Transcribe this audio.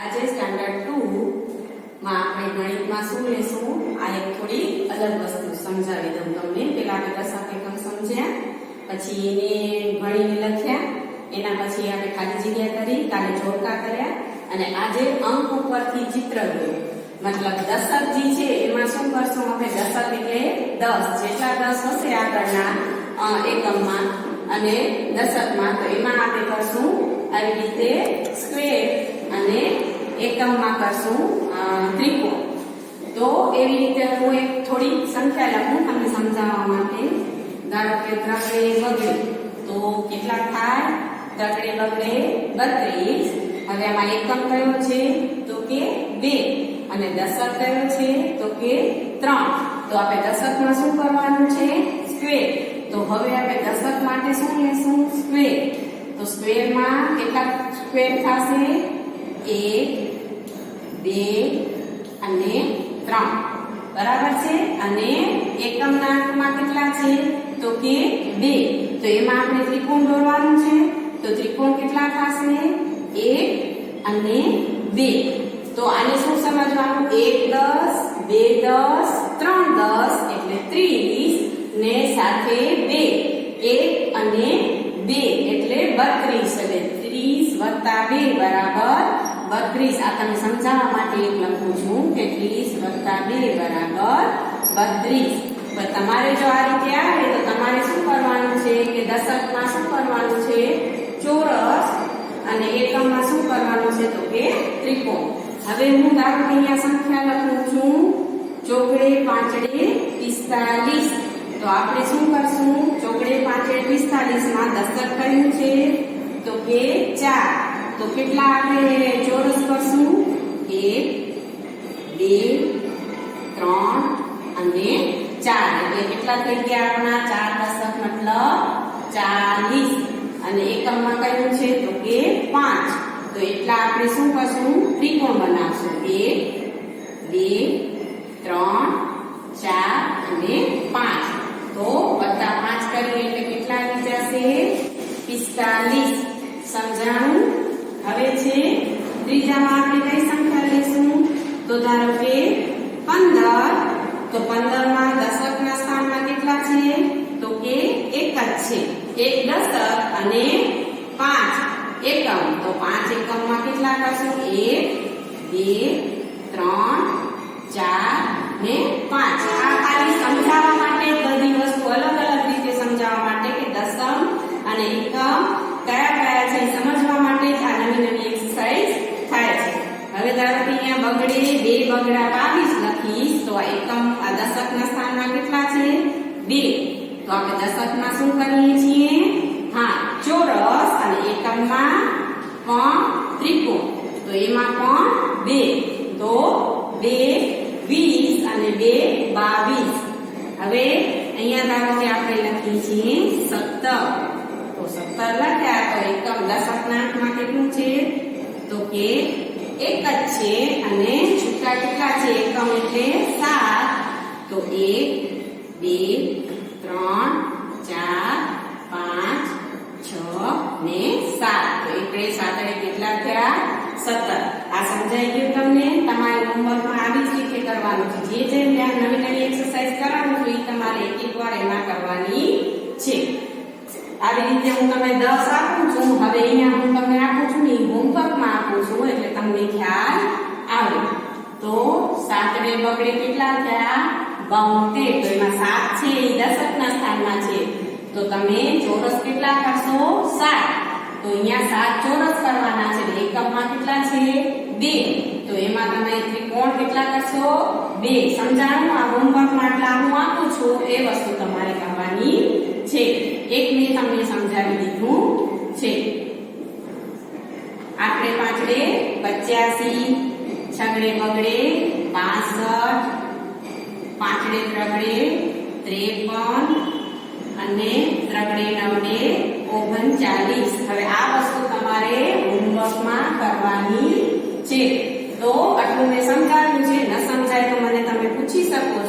આજે સ્ટાન્ડર્ડ 2 માં આપણે ગણિતમાં શું લેશું? આ એક થોડી અલગ વસ્તુ સમજાવી દઉં તમને. પહેલા આપણે દશક એકમ સમજ્યા, પછી એને ભણીને લખ્યા, એના પછી આપણે ખાલી જગ્યા કરી, કાલે જોડકા કર્યા, અને આજે અંક ઉપરથી ચિત્ર દોર્યું. મતલબ દશક જે છે એમાં શું કરશું આપણે? દશક એટલે 10 જેટલા 10 હશે આગળના એકમમાં અને દશકમાં, તો એમાં આપણે કરશું આવી રીતે સ્ક્વેર અને એકમમાં કરશું ત્રિકોણ. તો એવી રીતે હું એક થોડી સંખ્યા લખું તમને સમજાવવા માટે. ધારો કે ત્રકડે બગડે તો કેટલા થાય? ત્રકડે બગડે 32. હવે આમાં એકમ કયો છે? તો કે 2, અને દશક કયો છે? તો કે 3. તો આપણે દશકમાં શું કરવાનું છે? સ્ક્વેર. તો હવે આપણે દશક માટે શું લેશું? સ્ક્વેર. તો સ્ક્વેરમાં કેટલા સ્ક્વેર થશે? 1, 2 અને 3. બરાબર છે. અને એકમના અંકમાં કેટલા છે? તો કે 2. તો એમાં આપણે ત્રિકોણ દોરવાનું છે. તો ત્રિકોણ કેટલા થશે? 1 અને 2. તો આને શું સમજવાનું? 1 10, 2 10, 3 10 એટલે 30, ને સાથે 2, 1 અને 2 એટલે 32. એટલે 30 + 2 બરાબર 32. આ તમને સમજાવવા માટે એક લખું છું કે 30 + 2 બરાબર 32. પણ તમારે જો આ રીતે આવે તો તમારે શું કરવાનું છે કે દશકમાં શું કરવાનું છે? ચોરસ. અને એકમમાં શું કરવાનું છે? તો કે ત્રિકોણ. હવે હું ધારો કે અહીંયા સંખ્યા લખું છું ચોકડે પાંચડે 45. તો આપણે શું કરશું? ચોકડે પાંચડે 45 માં દશક કયું છે? તો કે 4. તો કેટલા આપણે ચોરસ કરશું? 1, 2, 3 અને 4. એટલે કેટલા થઈ ગયા આપણા? 4 દશક મતલબ 40. અને એકમમાં કયું છે? તો કે 5. તો એટલા આપણે શું કરશું? ત્રિકોણ બનાવશું. 1, 2, 3, 4 અને 5. તો વત્તા 5 કરીએ એટલે કેટલા આવી જશે? 45. સમજાણું? હવે છે ત્રીજામાં આપણે કઈ સંખ્યા લેશું? તો ધારો કે 15. તો 15 માં દશકના સ્થાનમાં કેટલા છે? તો કે 1 જ છે. 1 દશક અને 5 એકમ. તો 5 એકમમાં કેટલા કરશું? 1, 2, 3, 4 ને 5. આ ખાલી સમજાવવા માટે બધી વસ્તુ અલગ અલગ રીતે સમજાવવા માટે કે દશમ અને એકમ કયા કયા છે સમજવા માટે જ આ નવી નવી એક્સરસાઇઝ થાય છે. હવે ધારો કે અહીંયા બગડે 2 બગડા 22 લખીશ તો આ એકમ આ દશકના સ્થાનમાં કેટલા છે? 2. તો આપણે દશકમાં શું કરીએ છીએ? હા, ચોરસ. અને એકમમાં પણ ત્રિકોણ. તો એમાં પણ 2. તો 2 20 અને 2 22. હવે અહીંયા ધારો કે આપણે લખીએ છીએ 17. તો 17 લખ્યા તો એકમ દશકના અંકમાં કેટલું છે? તો કે 1 જ છે. અને છૂટા કેટલા છે? એકમ એટલે 7. તો 1, 2, 3, 4, 5, 6 ને 7. તો એટલે 7 કેટલા થયા? 17. આ સમજાઈ ગયું તમને? તમારે હોમવર્કમાં આવી જ રીતે કરવાનું છે. જે નવી નવી એક્સરસાઇઝ કરવાનું છે એ તમારે એક વાર એમાં કરવાની છે. આવી રીતે હું તમને 10 આપું છું. હવે અહીંયા હું તમને આપું છું ને હોમવર્કમાં આપું છું એટલે તમને ખ્યાલ આવે. તો 7 બગડે કેટલા થયા? 72. તો એમાં 7 છે એ દશકના સ્થાનમાં છે. તો તમે ચોરસ કેટલા કરશો? 7. તો અહીંયા 7 ચોરસ કરવાના છે. એકમમાં કેટલા છે? 2. તો એમાં તમે ત્રિકોણ કેટલા કરશો? 2. સમજાણું? આ હોમવર્કમાં આટલા હું આપું છું એ વસ્તુ તમારે કરવાની છે. એક મેં તમને સમજાવી દીધું છે. આઠડે પાંચડે 85, છગડે બગડે 65, પાંચડે ત્રગડે 53 અને ત્રગડે નવડે 39. હવે આ વસ્તુ તમારે હોમવર્કમાં કરવાની છે. તો આટલું મેં સમજાવ્યું છે. ન સમજાય તો મને તમે પૂછી શકો છો.